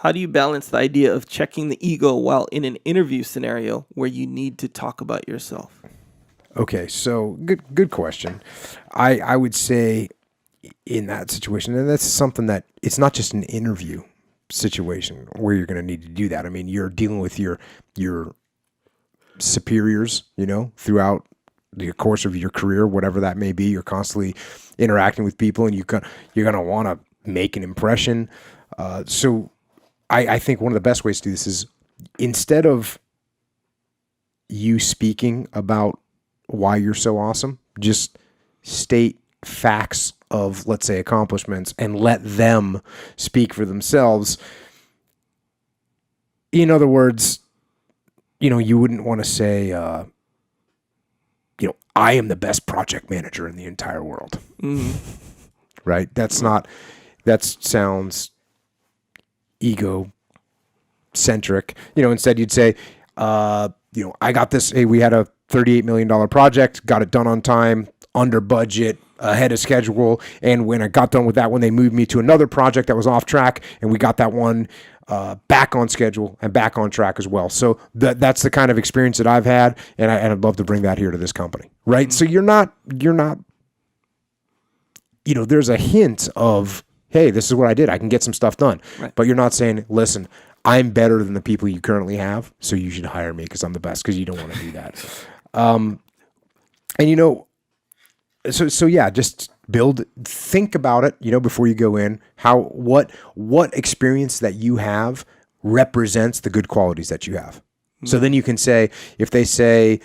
how do you balance the idea of checking the ego while in an interview scenario where you need to talk about yourself? Okay, so good question. I would say in that situation, and that's something that it's not just an interview situation where you're going to need to do that. I mean, you're dealing with your superiors, throughout the course of your career, whatever that may be. You're constantly interacting with people, and you're going to want to make an impression. So I think one of the best ways to do this is, instead of you speaking about why you're so awesome, just state facts of, let's say, accomplishments, and let them speak for themselves. In other words, you wouldn't want to say, I am the best project manager in the entire world. Right? That sounds ego-centric. Instead you'd say, I got this, hey, we had a $38 million project, got it done on time, under budget, ahead of schedule. And when I got done with that one, they moved me to another project that was off track, and we got that one back on schedule and back on track as well. So that's the kind of experience that I've had, and I'd love to bring that here to this company, right? So you're not, there's a hint of, hey, this is what I did, I can get some stuff done. Right. But you're not saying, listen, I'm better than the people you currently have, so you should hire me because I'm the best, because you don't want to do that. So yeah, just think about it, before you go in, what experience that you have represents the good qualities that you have. Mm-hmm. So then you can say, if they say,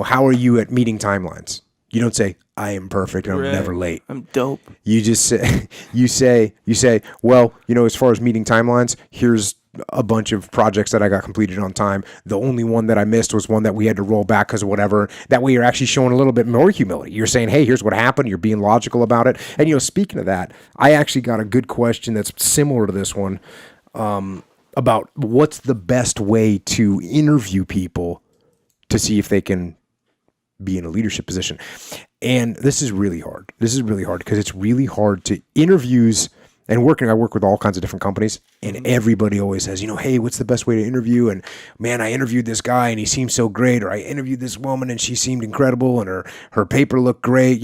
how are you at meeting timelines? You don't say, I am perfect and I'm never late. I'm dope. You just say, you say, well, as far as meeting timelines, here's a bunch of projects that I got completed on time. The only one that I missed was one that we had to roll back because of whatever. That way you're actually showing a little bit more humility. You're saying, hey, here's what happened. You're being logical about it. And, speaking of that, I actually got a good question that's similar to this one, about what's the best way to interview people to see if they can be in a leadership position. And this is really hard. Because it's really hard to interviews. And I work with all kinds of different companies, and everybody always says, hey, what's the best way to interview? And man, I interviewed this guy and he seemed so great. Or I interviewed this woman and she seemed incredible, and her paper looked great.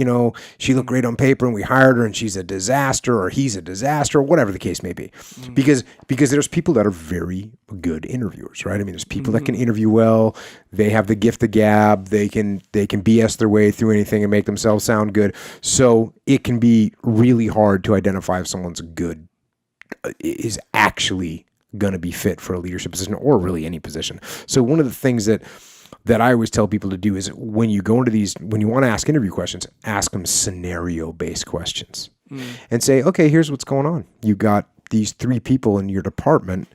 She looked great on paper, and we hired her, and she's a disaster, or he's a disaster, or whatever the case may be. Because there's people that are very good interviewers, right? I mean, there's people that can interview well. They have the gift of gab. They can BS their way through anything and make themselves sound good. So it can be really hard to identify if someone's is actually going to be fit for a leadership position, or really any position. So one of the things that I always tell people to do is, when you go into when you want to ask interview questions, ask them scenario-based questions and say, okay, here's what's going on. You got these 3 people in your department,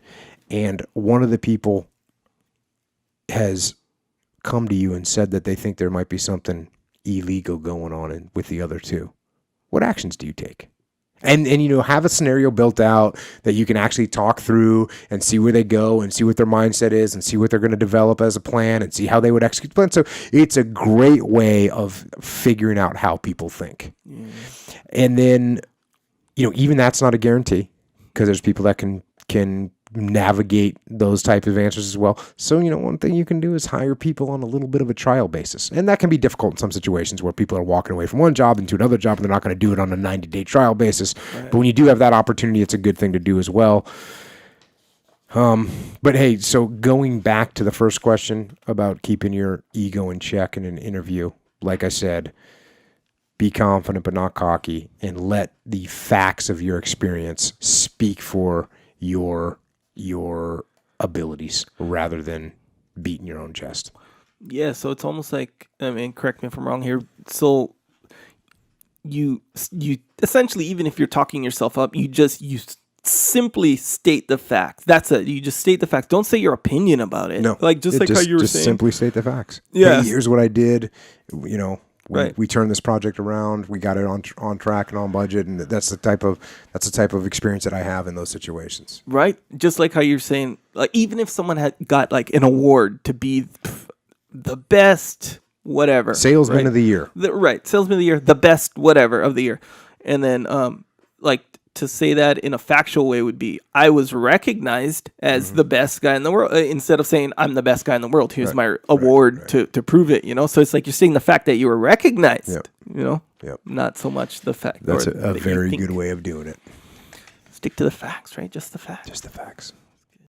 and one of the people has come to you and said that they think there might be something illegal going on with the other 2. What actions do you take? And have a scenario built out that you can actually talk through and see where they go and see what their mindset is and see what they're going to develop as a plan and see how they would execute the plan. So it's a great way of figuring out how people think. Yeah. And then, even that's not a guarantee, because there's people that can navigate those type of answers as well. So, one thing you can do is hire people on a little bit of a trial basis. And that can be difficult in some situations where people are walking away from one job into another job, and they're not going to do it on a 90-day trial basis. Right. But when you do have that opportunity, it's a good thing to do as well. But hey, so going back to the first question about keeping your ego in check in an interview, like I said, be confident but not cocky, and let the facts of your experience speak for your abilities rather than beating your own chest. Yeah, so it's almost like, correct me if I'm wrong here. So you essentially, even if you're talking yourself up, you simply state the facts. That's it. You just state the facts. Don't say your opinion about it. No, how you were saying. Just simply state the facts. Yeah. Hey, here's what I did. Right. We turned this project around. We got it on track and on budget, and that's the type of experience that I have in those situations. Right, just like how you're saying, like, even if someone had got like an award to be the best whatever salesman of the year, salesman of the year, the best whatever of the year, and then like to say that in a factual way would be, I was recognized as the best guy in the world, instead of saying I'm the best guy in the world. Here's my award to prove it. So it's like you're saying the fact that you were recognized. Not so much the fact. That's a very good way of doing it. Stick to the facts, right? Just the facts. Just the facts.